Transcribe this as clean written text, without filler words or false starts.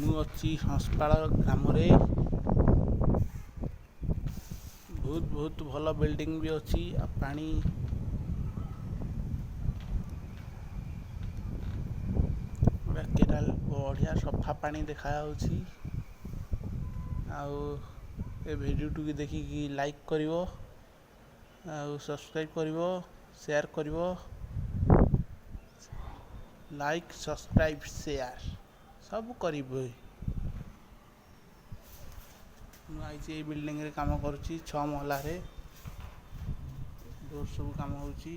ମୁଁ ଅଛି ହଂସପାଳ ଗ୍ରାମରେ। ବହୁତ ଭଲ ବିଲ୍ଡିଂ ବି ଅଛି। ଆଉ ପାଣି ଗୋଟେ କେନାଲ ବଢ଼ିଆ ସଫା ପାଣି ଦେଖାଯାଉଛି। ଆଉ ଏ ଭିଡ଼ିଓଟିକୁ ଦେଖିକି ଲାଇକ୍ କରିବ, ଆଉ ସବସ୍କ୍ରାଇବ୍ କରିବ, ସେୟାର କରିବ। ଲାଇକ୍ ସବସ୍କ୍ରାଇବ୍ ସେୟାର ସବୁ କରିବ। ମୁଁ ଆଇଛି ଏଇ ବିଲ୍ଡିଂରେ କାମ କରୁଛି। 6 ମହଲାରେ ସବୁ କାମ ହେଉଛି।